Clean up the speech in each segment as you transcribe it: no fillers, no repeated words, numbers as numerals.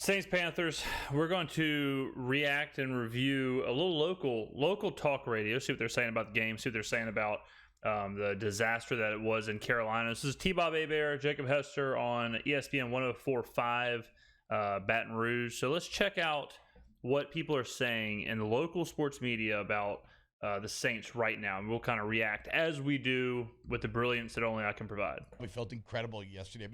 Saints Panthers. We're going to react and review a little local talk radio. See what they're saying about the game. See what they're saying about the disaster that it was in Carolina. This is T-Bob Hebert, Jacob Hester on ESPN 104.5, Baton Rouge. So let's check out what people are saying in the local sports media about the Saints right now, and we'll kind of react as we do with the brilliance that only I can provide. We felt incredible yesterday.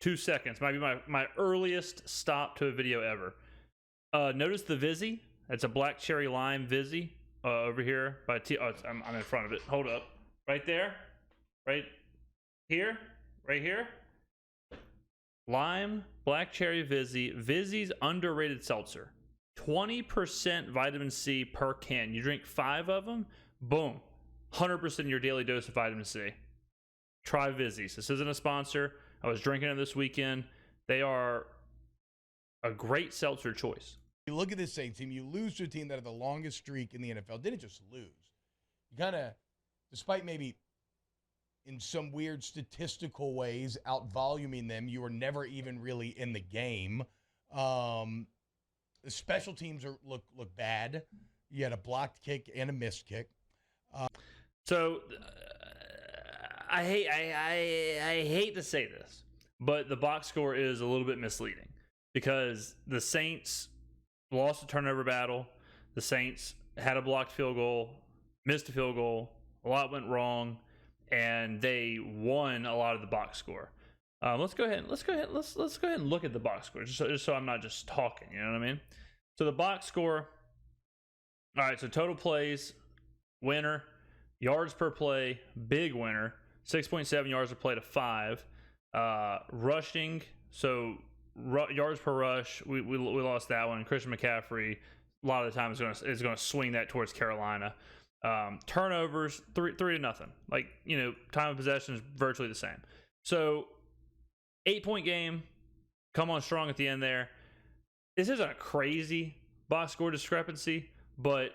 2 seconds might be my earliest stop to a video ever. Notice the Vizzy. It's a black cherry lime Vizzy over here. I'm in front of it. Hold up. Right there. Right here. Right here. Lime, black cherry Vizzy. Vizzy's underrated seltzer. 20% vitamin C per can. You drink 5 of them, boom. 100% your daily dose of vitamin C. Try Vizzy's. This isn't a sponsor. I was drinking it this weekend. They are a great seltzer choice. You look at this Saints team, you lose to a team that had the longest streak in the NFL. Didn't just lose. You kind of, despite maybe in some weird statistical ways out-voluming them, you were never even really in the game. The special teams look bad. You had a blocked kick and a missed kick. I hate to say this, but the box score is a little bit misleading because the Saints lost a turnover battle. The Saints had a blocked field goal, missed a field goal. A lot went wrong, and they won a lot of the box score. Let's go ahead and look at the box score just so I'm not just talking. You know what I mean? So the box score. All right. So total plays, winner. Yards per play, big winner. 6.7 yards per play to 5. Rushing, so yards per rush, we lost that one. Christian McCaffrey, a lot of the time is going to swing that towards Carolina. Turnovers, 3-0. Like, time of possession is virtually the same. So 8-point game, come on strong at the end there. This isn't a crazy box score discrepancy, but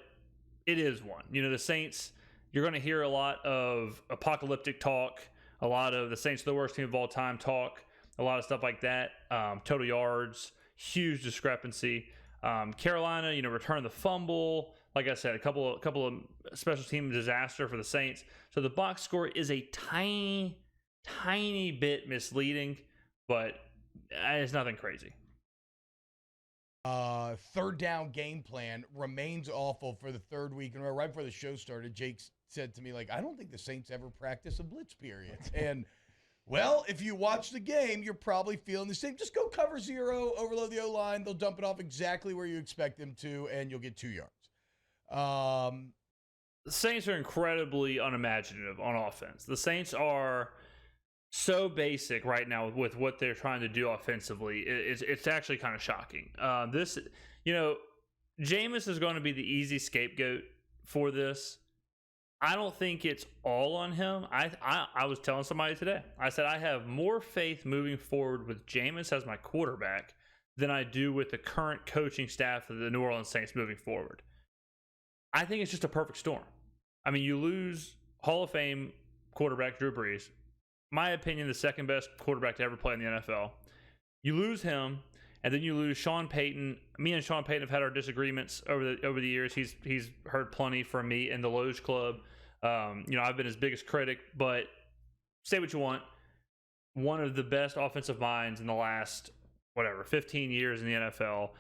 it is one. The Saints, you're going to hear a lot of apocalyptic talk, a lot of the Saints are the worst team of all time talk, a lot of stuff like that. Total yards, huge discrepancy. Carolina, returned the fumble. Like I said, a couple of special team disaster for the Saints. So the box score is a tiny bit misleading, but it's nothing crazy. Third down game plan remains awful for the third week in a row. Right before the show started, Jake said to me, I don't think the Saints ever practice a blitz period. And, well, if you watch the game, you're probably feeling the same. Just go cover 0, overload the O-line. They'll dump it off exactly where you expect them to, and you'll get 2 yards. The Saints are incredibly unimaginative on offense. The Saints are so basic right now with what they're trying to do offensively. It's actually kind of shocking. Jameis is going to be the easy scapegoat for this. I don't think it's all on him. I was telling somebody today, I said I have more faith moving forward with Jameis as my quarterback than I do with the current coaching staff of the New Orleans Saints moving forward. I think it's just a perfect storm. I mean, you lose Hall of Fame quarterback Drew Brees, my opinion, the second best quarterback to ever play in the NFL. You lose him, and then you lose Sean Payton. Me and Sean Payton have had our disagreements over the years. He's heard plenty from me in the Loge Club. I've been his biggest critic, but say what you want. One of the best offensive minds in the last 15 years in the NFL.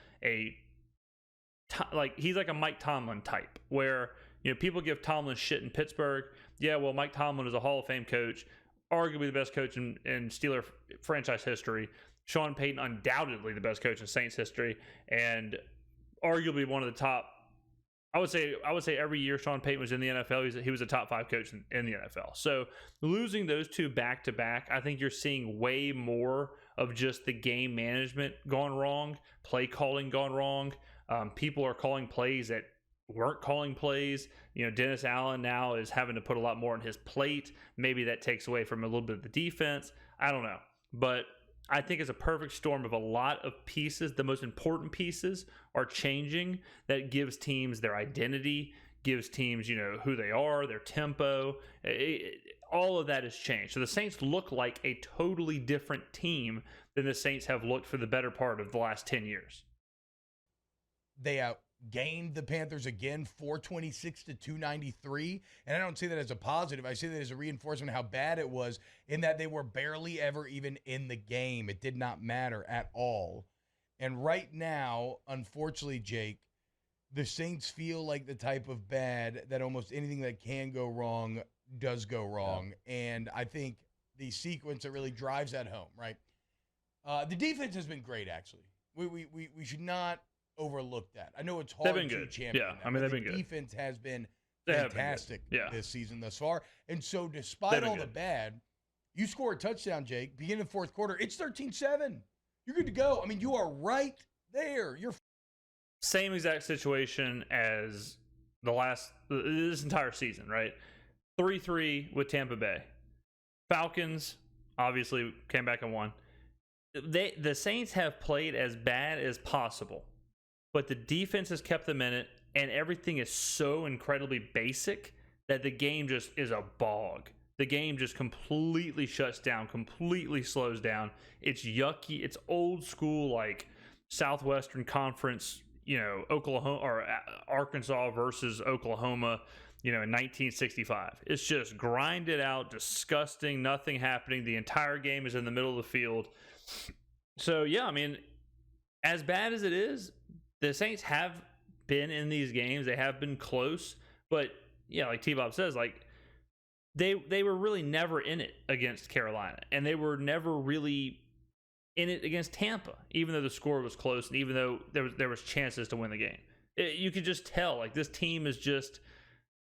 He's like a Mike Tomlin type, where people give Tomlin shit in Pittsburgh. Yeah, well, Mike Tomlin is a Hall of Fame coach, arguably the best coach in Steeler franchise history. Sean Payton, undoubtedly the best coach in Saints history, and arguably one of the top. I would say every year Sean Payton was in the NFL, he was a top 5 coach in the NFL. So losing those two back to back, I think you're seeing way more of just the game management gone wrong, play calling gone wrong. People are calling plays that weren't calling plays. Dennis Allen now is having to put a lot more on his plate. Maybe that takes away from a little bit of the defense. I don't know. But I think it's a perfect storm of a lot of pieces. The most important pieces are changing. That gives teams their identity, gives teams, who they are, their tempo. All of that has changed. So the Saints look like a totally different team than the Saints have looked for the better part of the last 10 years. They outgained the Panthers again, 426 to 293. And I don't say that as a positive. I say that as a reinforcement of how bad it was, in that they were barely ever even in the game. It did not matter at all. And right now, unfortunately, Jake, the Saints feel like the type of bad that almost anything that can go wrong does go wrong. Yeah. And I think the sequence that really drives that home, right? The defense has been great, actually. We should not overlook that. I know it's hard to champion. Yeah, that, I mean, they've the been good. Defense has been fantastic this season thus far. And so despite all the bad, you score a touchdown, Jake, beginning of the fourth quarter. It's 13-7. You're good to go. I mean, you are right there. You're same exact situation as this entire season, right? 3-3 with Tampa Bay. Falcons obviously came back and won. The Saints have played as bad as possible, but the defense has kept them in it, and everything is so incredibly basic that the game just is a bog. The game just completely shuts down, completely slows down. It's yucky. It's old school, like Southwestern Conference, Oklahoma or Arkansas versus Oklahoma, in 1965. It's just grinded out, disgusting, nothing happening. The entire game is in the middle of the field. So, yeah, I mean, as bad as it is, the Saints have been in these games. They have been close. But, yeah, like T-Bob says, like, they were really never in it against Carolina. And they were never really in it against Tampa, even though the score was close and even though there was chances to win the game. You could just tell, like, this team is just,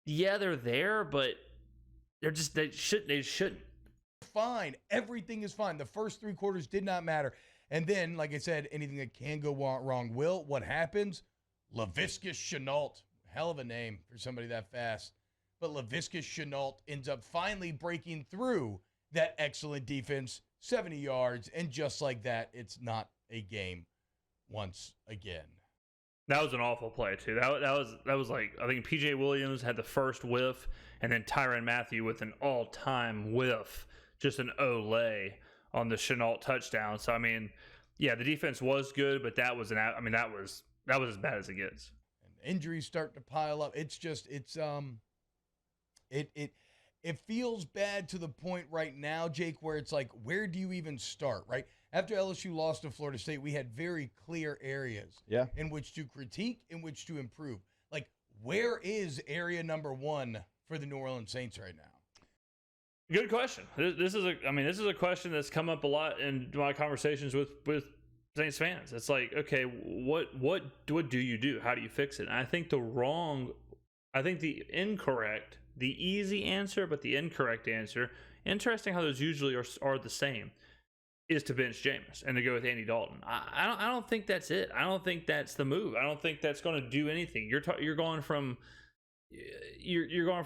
yeah, they're there, but they shouldn't. Fine. Everything is fine. The first three quarters did not matter. And then, like I said, anything that can go wrong will. What happens? Laviska Shenault. Hell of a name for somebody that fast. But Laviska Shenault ends up finally breaking through that excellent defense, 70 yards, and just like that, it's not a game once again. That was an awful play, too. That was like, I think P.J. Williams had the first whiff, and then Tyrann Mathieu with an all-time whiff, just an Olay on the Shenault touchdown. So, I mean, yeah, the defense was good, but that was as bad as it gets. And injuries start to pile up. It's just, it feels bad to the point right now, Jake, where it's like, where do you even start, right? After LSU lost to Florida State, we had very clear areas in which to critique, in which to improve. Like, where is area number one for the New Orleans Saints right now? Good question. This is a question that's come up a lot in my conversations with Saints fans. It's like, okay, what do you do? How do you fix it? And I think the incorrect, the easy answer, but the incorrect answer, interesting how those usually are the same, is to bench Jameis and to go with Andy Dalton. I don't think that's it. I don't think that's the move. I don't think that's going to do anything. You're going from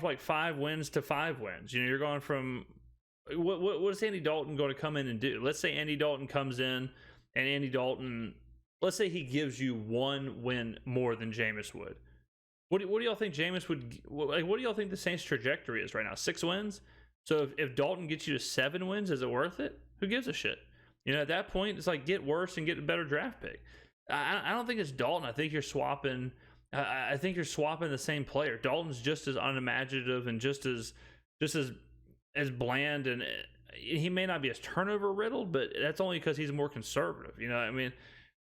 like 5 wins to 5 wins. You're going from what is Andy Dalton going to come in and do? Let's say Andy Dalton comes in and Andy Dalton, let's say he gives you 1 win more than Jameis would. What do y'all think Jameis would? What do y'all think the Saints' trajectory is right now? 6 wins. So if Dalton gets you to 7 wins, is it worth it? Who gives a shit? At that point, it's like get worse and get a better draft pick. I don't think it's Dalton. I think you're swapping. I think you're swapping the same player. Dalton's just as unimaginative and just as bland, and he may not be as turnover riddled, but that's only because he's more conservative. I mean,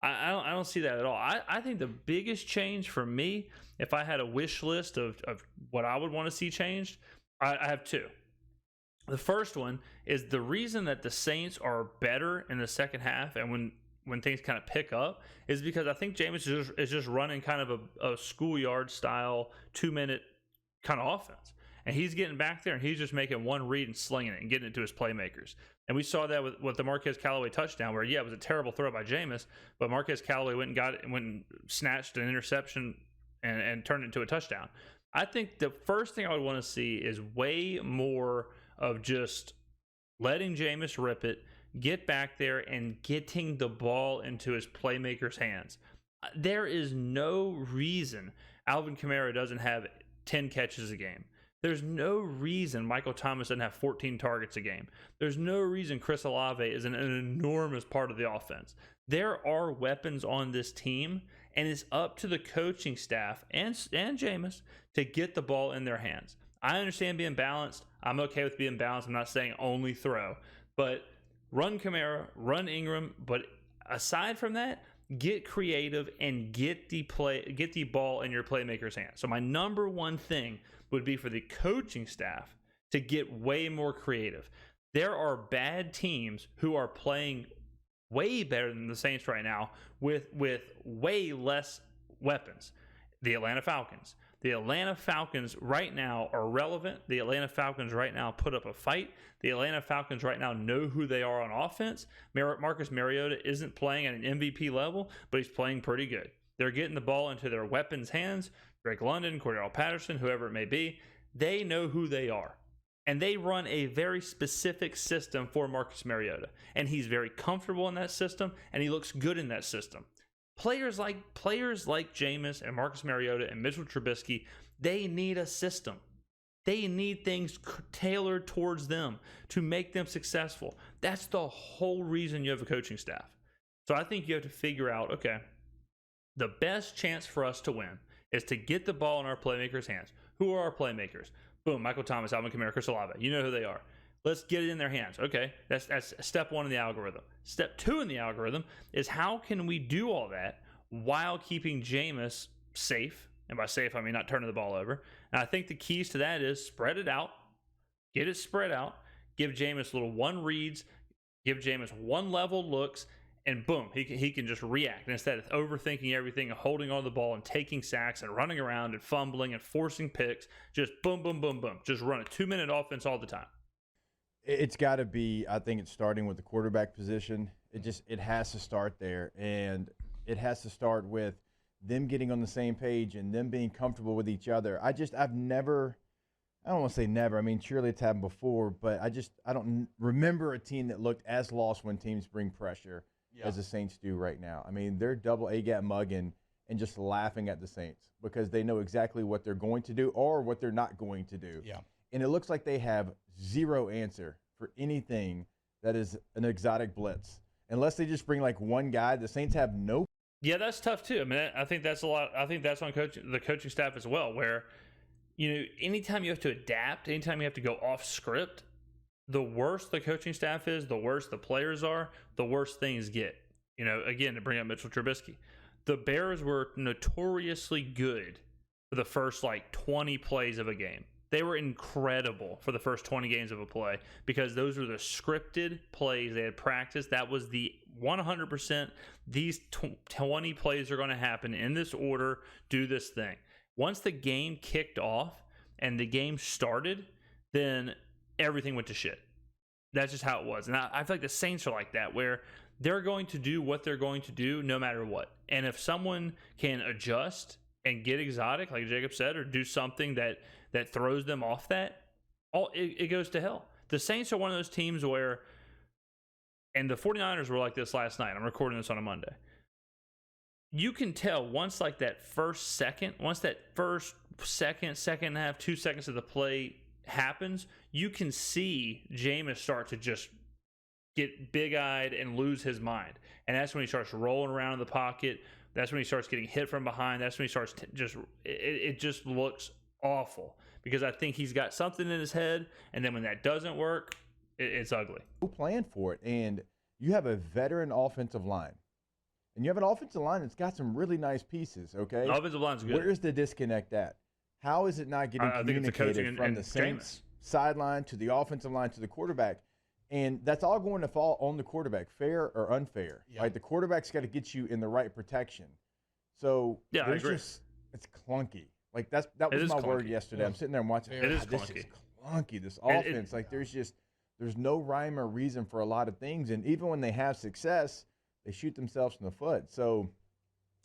I don't see that at all. I think the biggest change for me, if I had a wish list of what I would want to see changed, I have 2. The first one is the reason that the Saints are better in the second half and when things kind of pick up is because I think Jameis is just running kind of a schoolyard style 2-minute kind of offense. And he's getting back there and he's just making one read and slinging it and getting it to his playmakers. And we saw that with the Marquez Callaway touchdown where, yeah, it was a terrible throw by Jameis, but Marquez Callaway went and got it and went and snatched an interception and turned it into a touchdown. I think the first thing I would want to see is way more of just letting Jameis rip it, get back there, and getting the ball into his playmakers' hands. There is no reason Alvin Kamara doesn't have 10 catches a game. There's no reason Michael Thomas doesn't have 14 targets a game. There's no reason Chris Olave isn't an enormous part of the offense. There are weapons on this team, and it's up to the coaching staff and Jameis to get the ball in their hands. I understand being balanced. I'm okay with being balanced. I'm not saying only throw, but run Kamara, run Ingram. But aside from that, get creative and get the ball in your playmaker's hands. So my number one thing would be for the coaching staff to get way more creative. There are bad teams who are playing way better than the Saints right now with way less weapons. The Atlanta Falcons. The Atlanta Falcons right now are relevant. The Atlanta Falcons right now put up a fight. The Atlanta Falcons right now know who they are on offense. Marcus Mariota isn't playing at an MVP level, but he's playing pretty good. They're getting the ball into their weapons' hands. Drake London, Cordell Patterson, whoever it may be, they know who they are. And they run a very specific system for Marcus Mariota. And he's very comfortable in that system, and he looks good in that system. Players like Jameis and Marcus Mariota and Mitchell Trubisky, they need a system. They need things tailored towards them to make them successful. That's the whole reason you have a coaching staff. So I think you have to figure out, okay, the best chance for us to win is to get the ball in our playmakers' hands. Who are our playmakers? Boom, Michael Thomas, Alvin Kamara, Chris Olave. You know who they are. Let's get it in their hands. Okay, that's step one in the algorithm. Step two in the algorithm is how can we do all that while keeping Jameis safe? And by safe, I mean not turning the ball over. And I think the keys to that is spread it out, get it spread out, give Jameis little one reads, give Jameis one level looks, and boom, he can just react. And instead of overthinking everything and holding on to the ball and taking sacks and running around and fumbling and forcing picks, just boom, boom, boom, boom. Just run a 2-minute offense all the time. It's got to be, I think it's starting with the quarterback position. It has to start there. And it has to start with them getting on the same page and them being comfortable with each other. I don't want to say never. I mean, surely it's happened before, but I don't remember a team that looked as lost when teams bring pressure as the Saints do right now. I mean, they're double A-gap mugging and just laughing at the Saints because they know exactly what they're going to do or what they're not going to do. Yeah. And it looks like they have zero answer for anything that is an exotic blitz. Unless they just bring like one guy, the Saints have no. Yeah, that's tough too. I mean, I think that's a lot. I think that's on the coaching staff as well, where, anytime you have to adapt, anytime you have to go off script, the worse the coaching staff is, the worse the players are, the worse things get. Again, to bring up Mitchell Trubisky, the Bears were notoriously good for the first 20 plays of a game. They were incredible for the first 20 games of a play because those were the scripted plays they had practiced. That was the 100%. These 20 plays are going to happen in this order. Do this thing. Once the game kicked off and the game started, then everything went to shit. That's just how it was. And I feel like the Saints are like that, where they're going to do what they're going to do no matter what. And if someone can adjust and get exotic, like Jacob said, or do something that throws them off that, it goes to hell. The Saints are one of those teams where, and the 49ers were like this last night. I'm recording this on a Monday. You can tell once that first second and a half, 2 seconds of the play happens, you can see Jameis start to just get big-eyed and lose his mind. And that's when he starts rolling around in the pocket. That's when he starts getting hit from behind. That's when he starts it just looks awful because I think he's got something in his head, and then when that doesn't work, it's ugly. No plan for it, and you have a veteran offensive line. And you have an offensive line that's got some really nice pieces, okay? The offensive line's good. Where is the disconnect at? How is it not getting communicated from the Saints sideline to the offensive line to the quarterback? And that's all going to fall on the quarterback, fair or unfair. Yeah. Right? The quarterback's got to get you in the right protection. So yeah, I agree. It's clunky. Like that was my word yesterday. I'm sitting there and watching. It is this clunky. Is clunky. This offense, there's no rhyme or reason for a lot of things. And even when they have success, they shoot themselves in the foot. So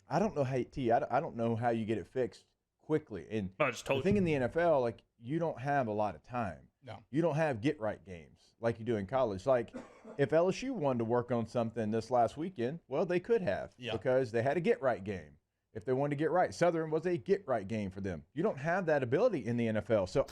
I don't know how I don't know how you get it fixed quickly. And the thing in the NFL, you don't have a lot of time. No. You don't have get right games like you do in college. Like if LSU wanted to work on something this last weekend, well, they could have because they had a get right game. If they wanted to get right, Southern was a get right game for them. You don't have that ability in the NFL. So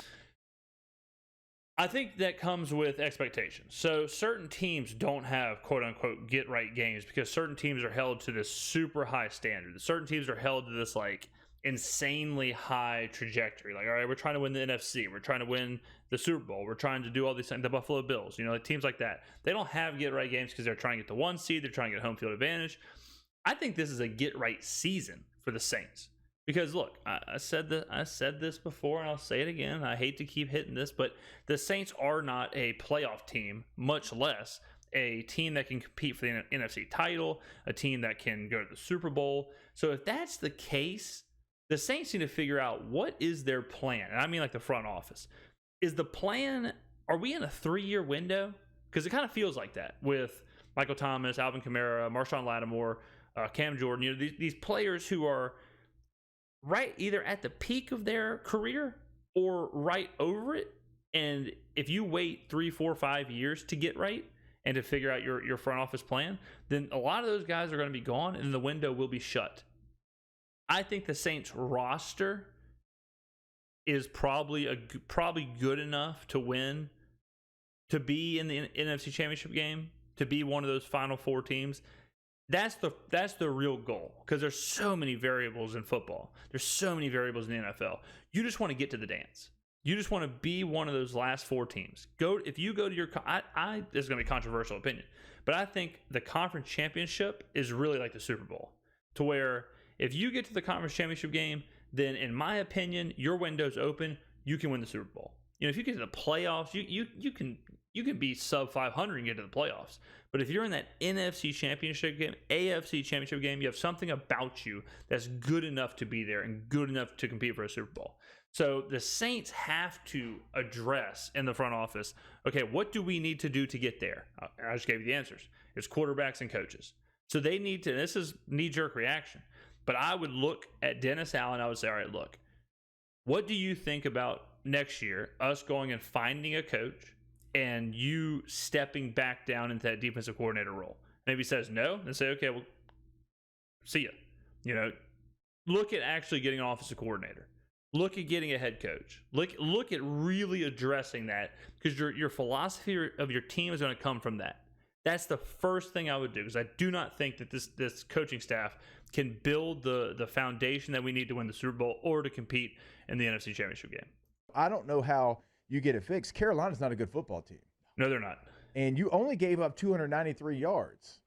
I think that comes with expectations. So certain teams don't have quote unquote get right games because certain teams are held to this super high standard. Certain teams are held to this like insanely high trajectory. Like, all right, we're trying to win the NFC. We're trying to win the Super Bowl. We're trying to do all these things. The Buffalo Bills, like teams like that. They don't have get right games because they're trying to get the 1 seed. They're trying to get home field advantage. I think this is a get right season for the Saints. Because look, I said this before, and I'll say it again. I hate to keep hitting this, but the Saints are not a playoff team, much less a team that can compete for the NFC title, a team that can go to the Super Bowl. So if that's the case, the Saints need to figure out what is their plan. And I mean like the front office. Is the plan, are we in a 3-year window? Because it kind of feels like that with Michael Thomas, Alvin Kamara, Marshawn Lattimore, Cam Jordan. These players who are right either at the peak of their career or right over it. And if you wait 3, 4, 5 years to get right and to figure out your front office plan, then a lot of those guys are going to be gone and the window will be shut. I think the Saints roster is probably good enough to win, to be in the NFC Championship game, to be one of those Final Four teams. That's the real goal, because there's so many variables in football. There's so many variables in the NFL. You just want to get to the dance. You just want to be one of those last 4 teams. If you go to your, this is going to be a controversial opinion, but I think the conference championship is really like the Super Bowl, to where if you get to the conference championship game, then in my opinion, your window's open. You can win the Super Bowl. If you get to the playoffs, you can be sub 500 and get to the playoffs. But if you're in that NFC championship game, AFC championship game, you have something about you that's good enough to be there and good enough to compete for a Super Bowl. So the Saints have to address in the front office, okay, what do we need to do to get there? I just gave you the answers. It's quarterbacks and coaches. So they need to, this is knee-jerk reaction, but I would look at Dennis Allen. I would say, all right, look, what do you think about next year, us going and finding a coach and you stepping back down into that defensive coordinator role? Maybe he says no, and say, okay, well, see ya. Look at actually getting an offensive coordinator. Look at getting a head coach. Look at really addressing that, because your philosophy of your team is going to come from that. That's the first thing I would do, because I do not think that this coaching staff can build the foundation that we need to win the Super Bowl or to compete in the NFC Championship game. I don't know how you get it fixed. Carolina's not a good football team. No, they're not. And you only gave up 293 yards.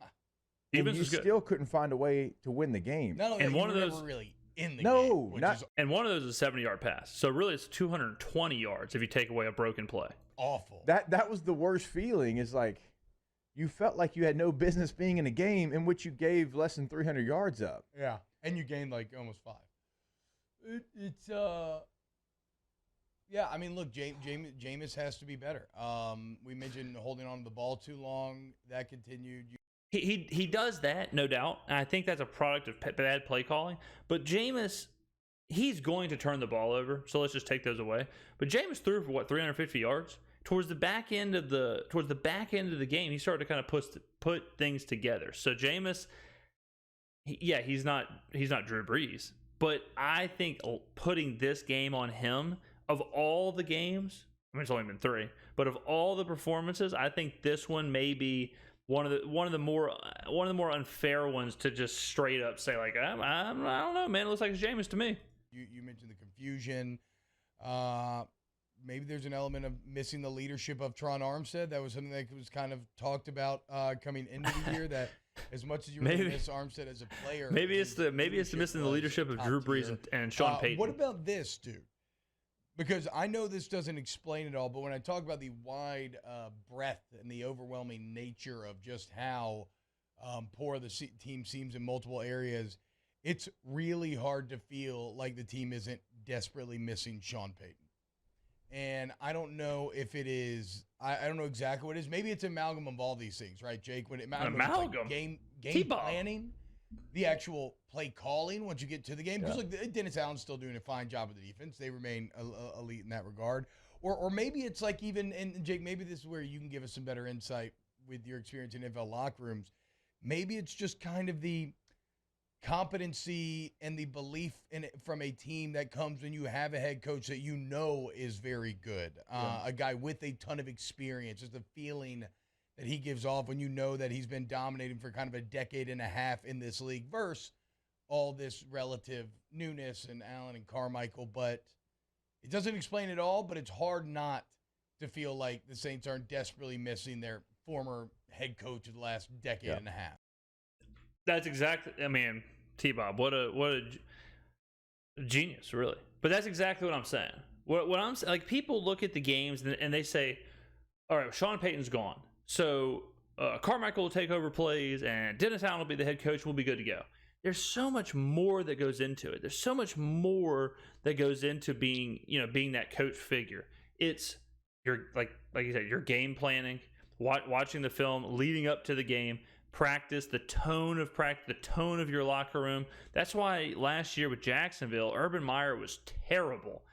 And you still couldn't find a way to win the game. Not only and one of those never really in the game. And one of those is a 70-yard pass. So really it's 220 yards if you take away a broken play. Awful. That was the worst feeling, is like you felt like you had no business being in a game in which you gave less than 300 yards up. Yeah. And you gained like almost 5. Yeah, I mean, look, Jameis has to be better. We mentioned holding on to the ball too long. That continued. He does that, no doubt. And I think that's a product of bad play calling. But Jameis, he's going to turn the ball over. So let's just take those away. But Jameis threw for 350 yards. Towards the back end of the game, he started to kind of put things together. So Jameis, he's not Drew Brees, but I think putting this game on him, of all the games, I mean it's only been 3, but of all the performances, I think this one may be one of the more unfair ones to just straight up say like I don't know, man, it looks like it's Jameis to me. You mentioned the confusion. Maybe there's an element of missing the leadership of Tron Armstead. That was something that was kind of talked about coming into the year. That as much as you really miss Armstead as a player, maybe it's missing the leadership of Drew Brees and Sean Payton. What about this, dude? Because I know this doesn't explain it all, but when I talk about the wide breadth and the overwhelming nature of just how poor the team seems in multiple areas, it's really hard to feel like the team isn't desperately missing Sean Payton. And I don't know if it is. I don't know exactly what it is. Maybe it's an amalgam of all these things, right, Jake? When amalgam, like game planning, the actual play calling once you get to the game. Because look, Dennis Allen's still doing a fine job with the defense. They remain elite in that regard. Or maybe it's like even, and Jake, maybe this is where you can give us some better insight with your experience in NFL locker rooms. Maybe it's just kind of the competency and the belief in it from a team that comes when you have a head coach that you know is very good, a guy with a ton of experience. Just the feeling that he gives off when you know that he's been dominating for kind of a decade and a half in this league versus all this relative newness and Allen and Carmichael. But it doesn't explain it all, but it's hard not to feel like the Saints aren't desperately missing their former head coach of the last decade and a half. That's exactly, I mean, T-Bob, what a genius, really. But that's exactly what I'm saying. What I'm saying, like, people look at the games and they say, all right, Sean Payton's gone. So Carmichael will take over plays and Dennis Allen will be the head coach and we'll be good to go. There's so much more that goes into it. There's so much more that goes into being that coach figure. It's your, like you said, your game planning, watching the film leading up to the game, practice, the tone of your locker room. That's why last year with Jacksonville, Urban Meyer was terrible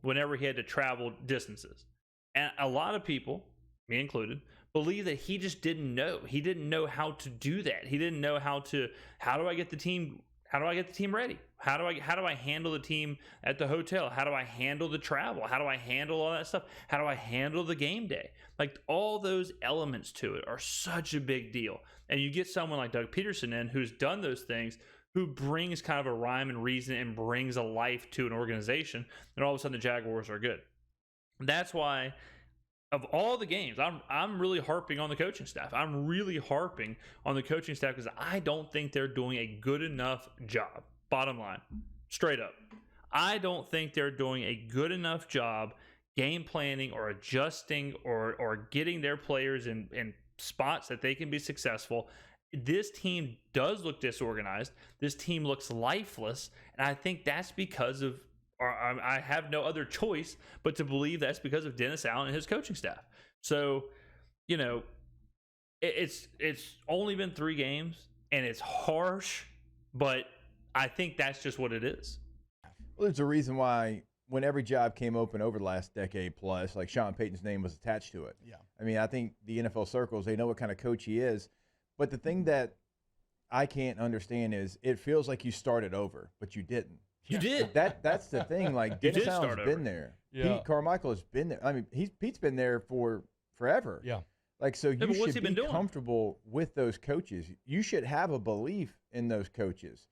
whenever he had to travel distances. And a lot of people, me included, believe that he just didn't know. He didn't know how to do that. He didn't know how do I get the team ready? How do I handle the team at the hotel? How do I handle the travel? How do I handle all that stuff? How do I handle the game day? Like, all those elements to it are such a big deal. And you get someone like Doug Peterson in who's done those things, who brings kind of a rhyme and reason and brings a life to an organization, and all of a sudden the Jaguars are good. That's why, of all the games, I'm really harping on the coaching staff. I'm really harping on the coaching staff because I don't think they're doing a good enough job. Bottom line, straight up. I don't think they're doing a good enough job game planning or adjusting or getting their players in spots that they can be successful. This team does look disorganized. This team looks lifeless. And I think that's because of, or I have no other choice but to believe that's because of Dennis Allen and his coaching staff. So, it's only been 3 games and it's harsh, but I think that's just what it is. Well, there's a reason why when every job came open over the last decade plus, like, Sean Payton's name was attached to it. Yeah. I mean, I think the NFL circles, they know what kind of coach he is. But the thing that I can't understand is it feels like you started over, but you didn't. You did. That's the thing. Like, Dennis Allen's been there. Yeah. Pete Carmichael has been there. I mean, Pete's been there for forever. Yeah. Like, so you should be doing? comfortable with those coaches. You should have a belief in those coaches.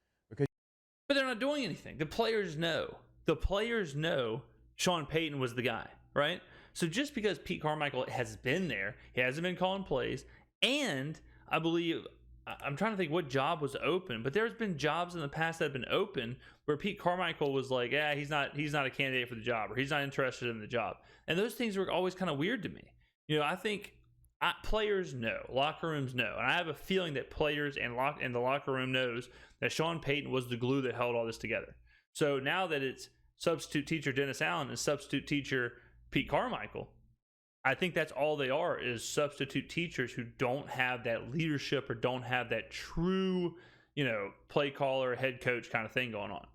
But they're not doing anything. The players know. The players know Sean Payton was the guy, right? So just because Pete Carmichael has been there, he hasn't been calling plays, and I believe, I'm trying to think what job was open, but there's been jobs in the past that have been open where Pete Carmichael was like, yeah, he's not a candidate for the job, or he's not interested in the job. And those things were always kind of weird to me. I think players know, locker rooms know, and I have a feeling that players and the locker room knows that Sean Payton was the glue that held all this together. So now that it's substitute teacher Dennis Allen and substitute teacher Pete Carmichael, I think that's all they are, is substitute teachers who don't have that leadership or don't have that true, play caller, head coach kind of thing going on.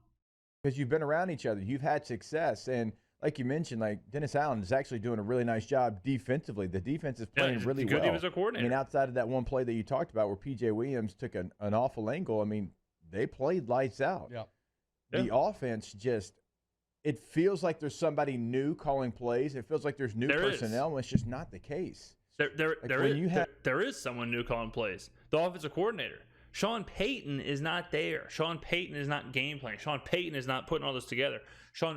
Because you've been around each other. You've had success. And like you mentioned, like, Dennis Allen is actually doing a really nice job defensively. The defense is playing really well. Good defensive coordinator. I mean, outside of that one play that you talked about where P.J. Williams took an awful angle, I mean, they played lights out. Yeah. The offense just, it feels like there's somebody new calling plays. It feels like there's new personnel, and it's just not the case. There is someone new calling plays. The offensive coordinator. Sean Payton is not there. Sean Payton is not game planning. Sean Payton is not putting all this together.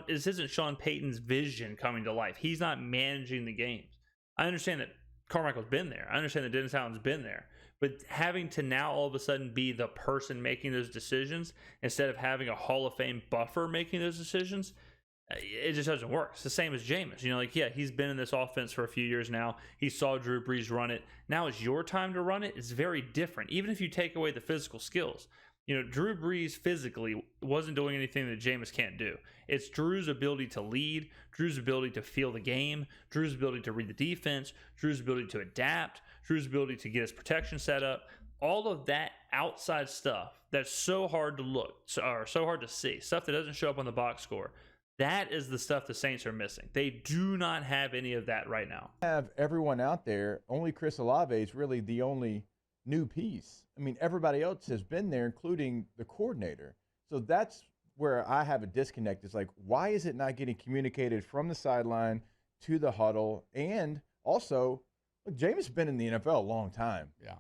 This isn't Sean Payton's vision coming to life. He's not managing the games. I understand that Carmichael's been there. I understand that Dennis Allen's been there. But having to now all of a sudden be the person making those decisions instead of having a Hall of Fame buffer making those decisions, it just doesn't work. It's the same as Jameis. He's been in this offense for a few years now. He saw Drew Brees run it. Now it's your time to run it. It's very different. Even if you take away the physical skills, Drew Brees physically wasn't doing anything that Jameis can't do. It's Drew's ability to lead, Drew's ability to feel the game, Drew's ability to read the defense, Drew's ability to adapt, Drew's ability to get his protection set up. All of that outside stuff that's so hard to look, or so hard to see, stuff that doesn't show up on the box score. That is the stuff the Saints are missing. They do not have any of that right now. Have everyone out there. Only Chris Olave is really the only new piece. I mean, everybody else has been there, including the coordinator. So that's where I have a disconnect. It's like, why is it not getting communicated from the sideline to the huddle? And also, look, Jameis has been in the NFL a long time. Yeah.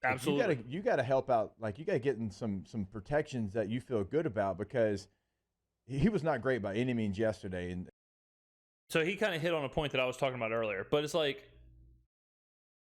Like, Absolutely. you gotta help out. Like, you gotta get in some protections that you feel good about, because he was not great by any means yesterday. And So he kind of hit on a point that I was talking about earlier, but it's like,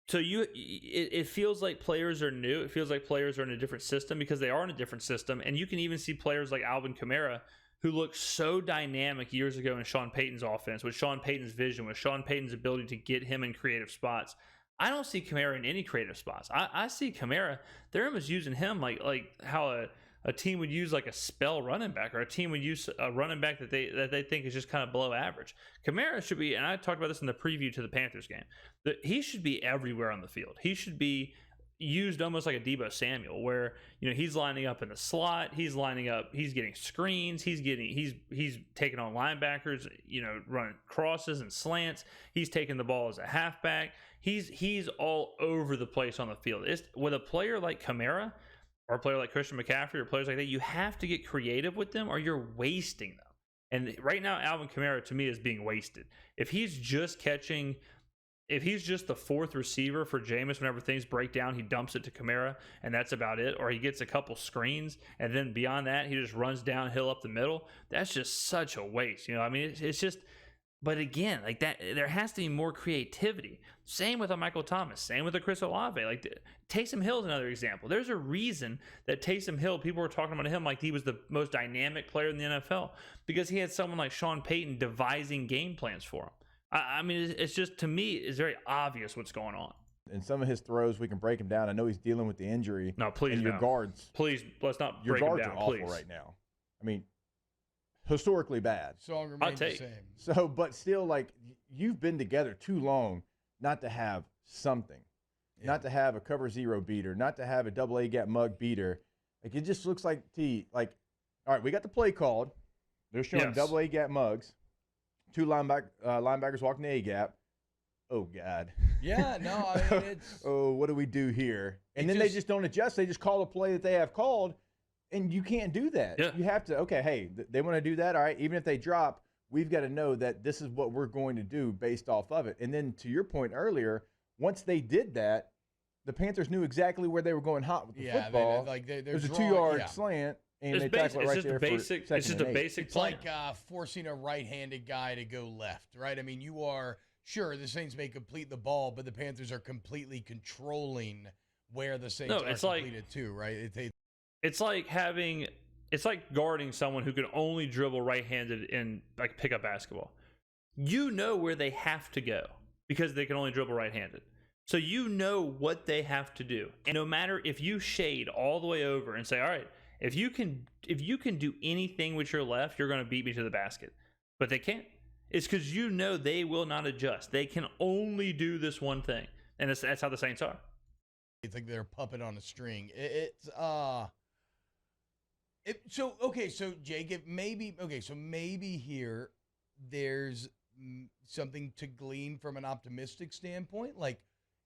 so it feels like players are new. It feels like players are in a different system because they are in a different system. And you can even see players like Alvin Kamara, who looked so dynamic years ago in Sean Payton's offense, with Sean Payton's vision, with Sean Payton's ability to get him in creative spots. I don't see Kamara in any creative spots. I see Kamara, they're almost using him like how a team would use like a spell running back, or a team would use a running back that they think is just kind of below average. Kamara should be, and I talked about this in the preview to the Panthers game, that he should be everywhere on the field. He should be used almost like a Deebo Samuel, where he's lining up in the slot, he's lining up, he's getting screens, he's taking on linebackers, running crosses and slants, he's taking the ball as a halfback. He's all over the place on the field. With a player like Kamara, or a player like Christian McCaffrey, or players like that, you have to get creative with them or you're wasting them. And right now, Alvin Kamara, to me, is being wasted. If he's just the fourth receiver for Jameis, whenever things break down, he dumps it to Kamara, and that's about it. Or he gets a couple screens, and then beyond that, he just runs downhill up the middle. That's just such a waste. It's just... But again, like that, there has to be more creativity. Same with a Michael Thomas. Same with a Chris Olave. Like Taysom Hill is another example. There's a reason that Taysom Hill, people were talking about him like he was the most dynamic player in the NFL, because he had someone like Sean Payton devising game plans for him. I mean, it's just, to me, it's very obvious what's going on. And some of his throws, we can break him down. I know he's dealing with the injury. No, please, and your guards. Please, let's not your break him guards down. are awful Please. right now. I mean, historically bad. Song remains the same. So, but still, like, you've been together too long not to have something, not to have a cover zero beater, not to have a double A gap mug beater. Like, it just looks like all right, we got the play called. They're showing double A gap mugs. Two linebackers walking the A gap. Oh, God. Yeah, no, I mean, it's... oh, what do we do here? And then they just don't adjust. They just call a play that they have called. And you can't do that. Yeah. You have to, okay, hey, they want to do that. All right, even if they drop, we've got to know that this is what we're going to do based off of it. And then to your point earlier, once they did that, the Panthers knew exactly where they were going hot with the football. There's a 2-yard slant, and they tackle it right there for second It's just a and 8. basic It's plan. like forcing a right-handed guy to go left, right? I mean, you are, sure, the Saints may complete the ball, but the Panthers are completely controlling where the Saints are completed to, right? It's like guarding someone who can only dribble right-handed in like pickup basketball. You know where they have to go because they can only dribble right-handed. So you know what they have to do. And no matter if you shade all the way over and say, all right, if you can do anything with your left, you're going to beat me to the basket. But they can't. It's because you know they will not adjust. They can only do this one thing. And that's how the Saints are. It's like they're a puppet on a string. So Jake, maybe here there's something to glean from an optimistic standpoint. Like,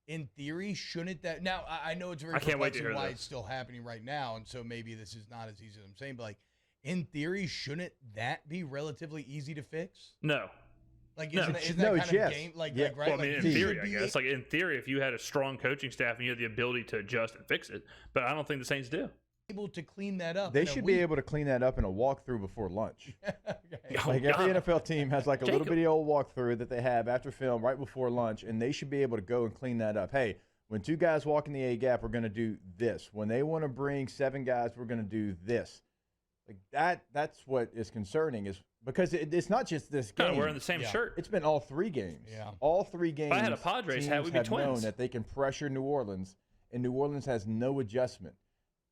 in theory, shouldn't that... Now, I know it's very perplexing why it's still happening right now, and so maybe this is not as easy as I'm saying, but, like, in theory, shouldn't that be relatively easy to fix? No. Like, isn't that kind of game? Like, right? Well, I mean, in theory, I guess. Like, in theory, if you had a strong coaching staff and you had the ability to adjust and fix it, but I don't think the Saints do. Able to clean that up. They should be able to clean that up in a walkthrough before lunch. Okay. Like, every NFL team has like a little bitty old walkthrough that they have after film right before lunch, and they should be able to go and clean that up. Hey, when 2 guys walk in the A gap, we're going to do this. When they want to bring 7 guys, we're going to do this. Like that's what is concerning, is because it's not just this game. No, we're in the same shirt. It's been all 3 games. Yeah. All 3 games. If I had a Padres hat, we'd be twins. known that they can pressure New Orleans, and New Orleans has no adjustment.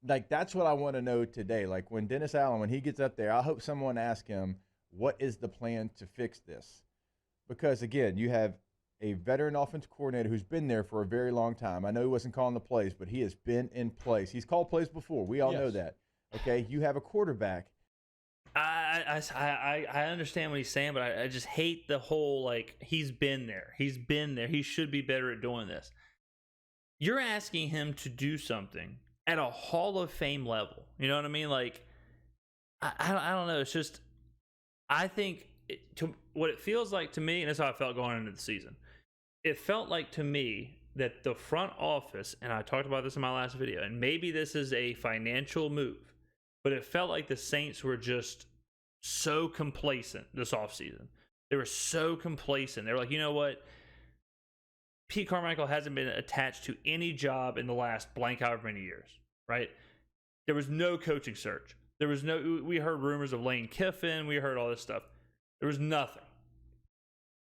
Like, that's what I want to know today. Like, when Dennis Allen, when he gets up there, I hope someone asks him, what is the plan to fix this? Because, again, you have a veteran offensive coordinator who's been there for a very long time. I know he wasn't calling the plays, but he has been in place. He's called plays before. We all know that. Okay? You have a quarterback. I understand what he's saying, but I just hate the whole, like, he's been there. He should be better at doing this. you're asking him to do something at a Hall of Fame level. You know what I mean? Like, I don't know. It's just, I think what it feels like to me, and that's how I felt going into the season. It felt like to me that the front office, and I talked about this in my last video, and maybe this is a financial move, but it felt like the Saints were just so complacent this offseason. They were so complacent. They were like, you know what? Pete Carmichael hasn't been attached to any job in the last blank however many years, right? There was no coaching search. We heard rumors of Lane Kiffin. We heard all this stuff. There was nothing.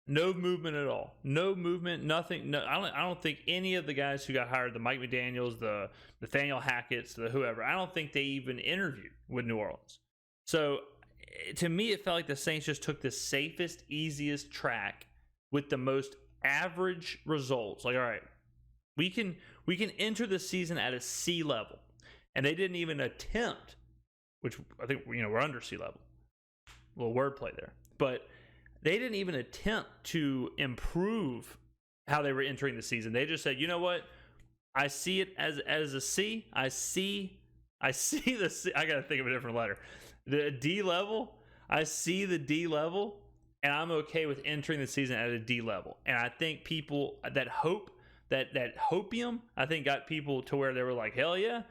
No movement at all. No movement, nothing. No, I don't think any of the guys who got hired, the Mike McDaniels, the Nathaniel Hackett's, the whoever, I don't think they even interviewed with New Orleans. So to me, it felt like the Saints just took the safest, easiest track with the most average results. Like, all right, we can enter the season at a C level, and they didn't even attempt, which I think we're under C level. A little wordplay there, but they didn't even attempt to improve how they were entering the season. They just said, you know what, I see it as a C. I see the C. I gotta think of a different letter. The D level. I see the D level, and I'm okay with entering the season at a D level. And I think people that hopium, I think got people to where they were like, hell yeah.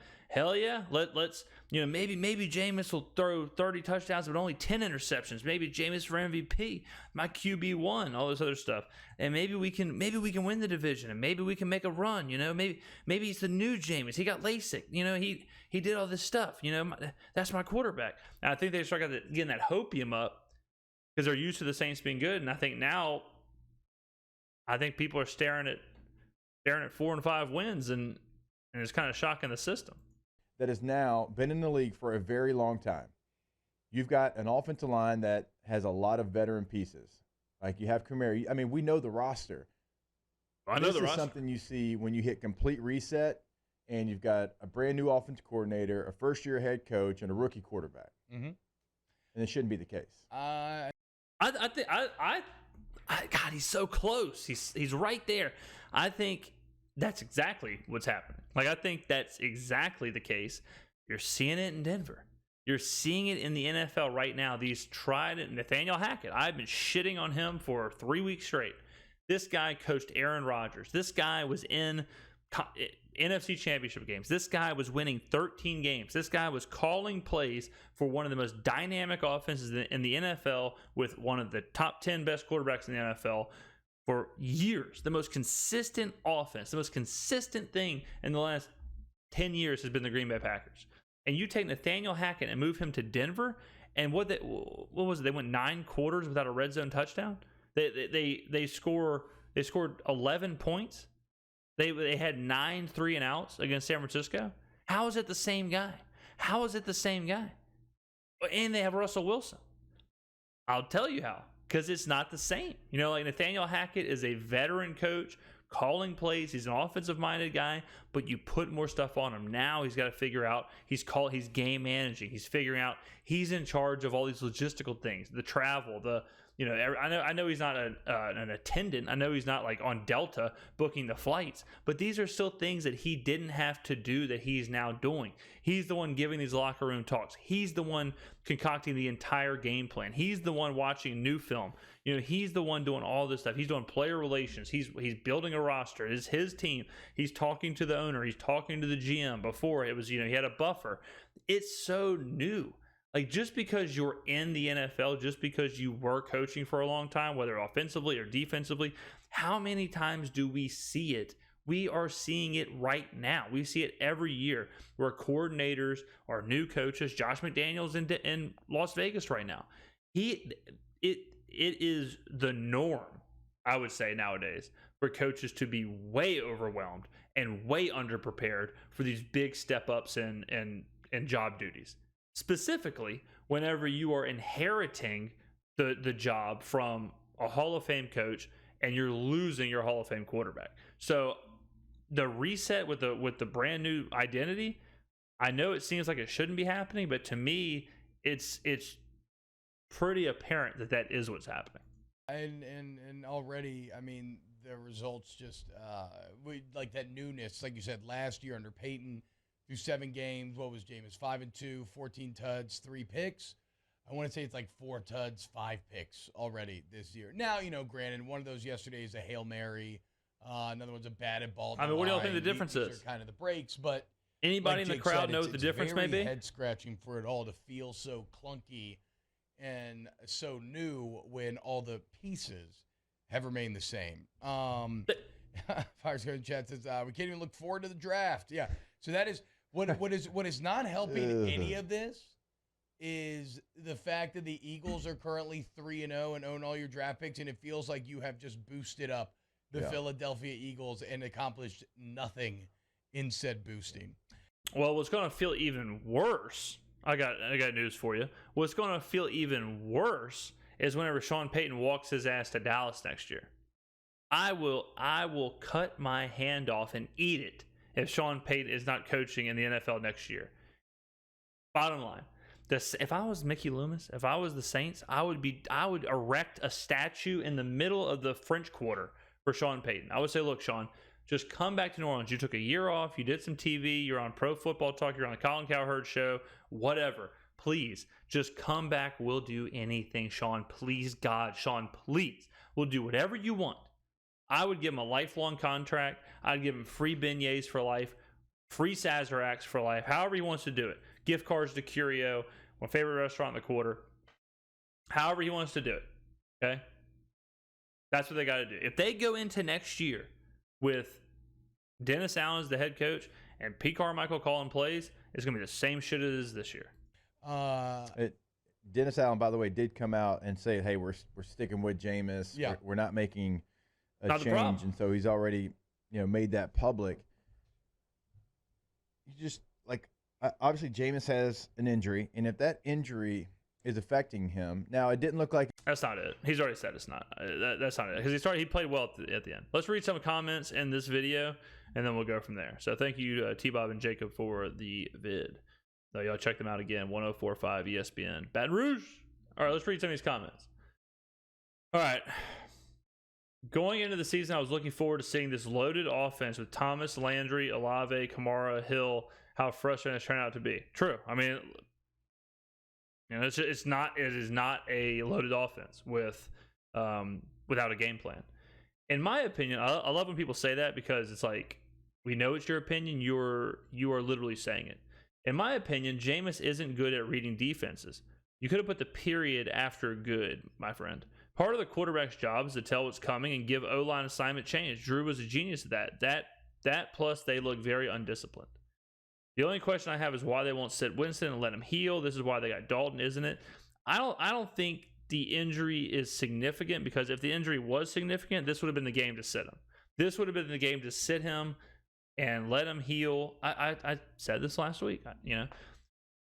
Let's maybe Jameis will throw 30 touchdowns but only 10 interceptions. Maybe Jameis for MVP, my QB1, all this other stuff. And maybe we can win the division, and maybe we can make a run. Maybe he's the new Jameis. He got LASIK. He did all this stuff. That's my quarterback. And I think they start getting that hopium up because they're used to the Saints being good. And I think now, people are staring at 4 and 5 wins, and it's kind of shocking the system. That has now been in the league for a very long time. You've got an offensive line that has a lot of veteran pieces. Like you have Kamara. I mean, we know the roster. This is something you see when you hit complete reset and you've got a brand new offensive coordinator, a first-year head coach, and a rookie quarterback. Mm-hmm. And it shouldn't be the case. I think God, he's so close. He's right there. I think that's exactly what's happening. Like, I think that's exactly the case. You're seeing it in Denver. You're seeing it in the NFL right now. These Nathaniel Hackett. I've been shitting on him for 3 weeks straight. This guy coached Aaron Rodgers. This guy was in NFC Championship games. This guy was winning 13 games. This guy was calling plays for one of the most dynamic offenses in the NFL with one of the top 10 best quarterbacks in the NFL for years. The most consistent offense, the most consistent thing in the last 10 years has been the Green Bay Packers. And you take Nathaniel Hackett and move him to Denver, and what was it? They went 9 quarters without a red zone touchdown. They scored 11 points. They had 9 3-and-outs against San Francisco. How is it the same guy? And they have Russell Wilson. I'll tell you how. Because it's not the same. Like Nathaniel Hackett is a veteran coach calling plays. He's an offensive-minded guy, but you put more stuff on him. Now he's got to figure out, he's game managing. He's figuring out, he's in charge of all these logistical things, the travel, I know he's not an attendant. I know he's not like on Delta booking the flights, but these are still things that he didn't have to do that he's now doing. He's the one giving these locker room talks. He's the one concocting the entire game plan. He's the one watching new film. He's the one doing all this stuff. He's doing player relations. He's building a roster. It's his team. He's talking to the owner. He's talking to the GM. Before it was, he had a buffer. It's so new. Like, just because you're in the NFL, just because you were coaching for a long time, whether offensively or defensively, how many times do we see it? We are seeing it right now. We see it every year where coordinators or new coaches, Josh McDaniels in Las Vegas right now. It is the norm, I would say, nowadays, for coaches to be way overwhelmed and way underprepared for these big step-ups and job duties. Specifically, whenever you are inheriting the job from a Hall of Fame coach and you're losing your Hall of Fame quarterback. So the reset with the brand new identity, I know it seems like it shouldn't be happening, but to me, it's pretty apparent that is what's happening. And already, I mean, the results just like that newness. Like you said, last year under Peyton, through 7 games, what was Jameis? 5-2, 14 tuds, 3 picks. I want to say it's like 4 tuds, 5 picks already this year. Now, granted, one of those yesterday is a Hail Mary. Another one's a batted ball. I mean, what do y'all think the difference These is? are kind of the breaks, but Anybody like in the Jake crowd said, know what the difference may be? Head scratching for it all to feel so clunky and so new when all the pieces have remained the same. Fires in chat says we can't even look forward to the draft. Yeah, so that is what is not helping any of this is the fact that the Eagles are currently 3-0 and own all your draft picks, and it feels like you have just boosted up the Philadelphia Eagles and accomplished nothing in said boosting. Well, what's going to feel even worse, I got news for you. What's going to feel even worse is whenever Sean Payton walks his ass to Dallas next year. I will cut my hand off and eat it if Sean Payton is not coaching in the NFL next year. Bottom line, if I was Mickey Loomis, if I was the Saints, I would erect a statue in the middle of the French Quarter for Sean Payton. I would say, look, Sean, just come back to New Orleans. You took a year off. You did some TV. You're on Pro Football Talk. You're on the Colin Cowherd show. Whatever. Please, just come back. We'll do anything, Sean. Please, God, Sean, please. We'll do whatever you want. I would give him a lifelong contract. I'd give him free beignets for life, free Sazeracs for life, however he wants to do it. Gift cards to Curio, my favorite restaurant in the quarter. However he wants to do it. Okay? That's what they got to do. If they go into next year with Dennis Allen as the head coach and Pete Carmichael calling plays, it's going to be the same shit it is this year. Dennis Allen, by the way, did come out and say, hey, we're sticking with Jameis. Yeah. We're not making a Not the change. problem. And so he's already made that public. You just, obviously Jameis has an injury, and if that injury is affecting him. Now, it didn't look like... That's not it. He's already said it's not. That's not it. Because he played well at the end. Let's read some comments in this video, and then we'll go from there. So thank you, T-Bob and Jacob, for the vid. So y'all check them out again, 104.5 ESPN. Baton Rouge! All right, let's read some of these comments. All right. Going into the season, I was looking forward to seeing this loaded offense with Thomas, Landry, Olave, Kamara, Hill, how frustrating it's turned out to be. True. I mean... it is not a loaded offense with without a game plan. In my opinion, I love when people say that because it's like, we know it's your opinion. You are literally saying it. In my opinion, Jameis isn't good at reading defenses. You could have put the period after good, my friend. Part of the quarterback's job is to tell what's coming and give O-line assignment change. Drew was a genius at that. That plus they look very undisciplined. The only question I have is why they won't sit Winston and let him heal. This is why they got Dalton, isn't it? I don't think the injury is significant, because if the injury was significant, this would have been the game to sit him. This would have been the game to sit him and let him heal. I said this last week.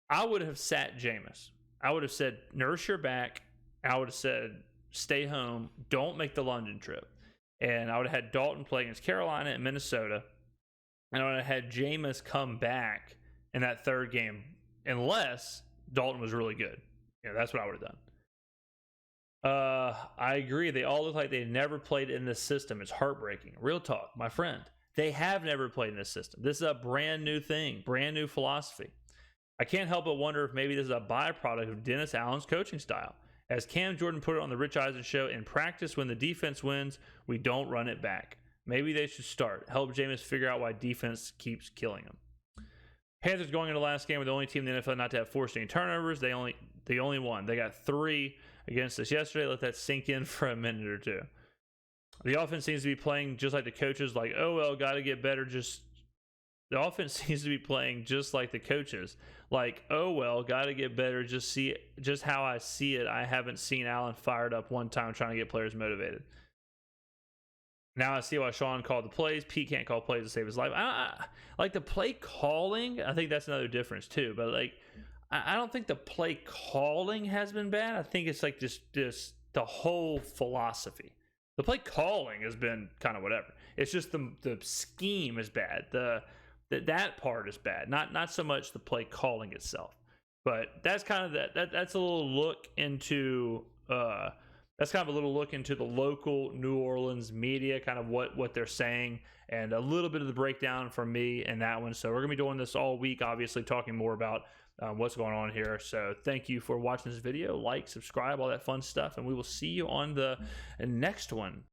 I would have sat Jameis. I would have said, nurse your back. I would have said, stay home. Don't make the London trip. And I would have had Dalton play against Carolina and Minnesota. And I would have had Jameis come back in that third game, unless Dalton was really good. That's what I would have done. I agree. They all look like they never played in this system. It's heartbreaking. Real talk, my friend. They have never played in this system. This is a brand new thing, brand new philosophy. I can't help but wonder if maybe this is a byproduct of Dennis Allen's coaching style. As Cam Jordan put it on the Rich Eisen show, in practice, when the defense wins, we don't run it back. Maybe they should start. Help Jameis figure out why defense keeps killing him. Panthers going into the last game were the only team in the NFL not to have forced any turnovers. They only won. They got 3 against us yesterday. Let that sink in for a minute or two. The offense seems to be playing just like the coaches. Like, oh, well, got to get better. The offense seems to be playing just like the coaches. Like, oh, well, got to get better. Just how I see it. I haven't seen Allen fired up one time trying to get players motivated. Now I see why Sean called the plays. Pete can't call plays to save his life. Like the play calling, I think that's another difference too. But I don't think the play calling has been bad. I think it's like just the whole philosophy. The play calling has been kind of whatever. It's just the scheme is bad. That part is bad. Not so much the play calling itself. But that's kind of that's a little look into that's kind of a little look into the local New Orleans media, kind of what they're saying, and a little bit of the breakdown from me in that one. So we're going to be doing this all week, obviously talking more about what's going on here. So thank you for watching this video. Like, subscribe, all that fun stuff, and we will see you on the next one.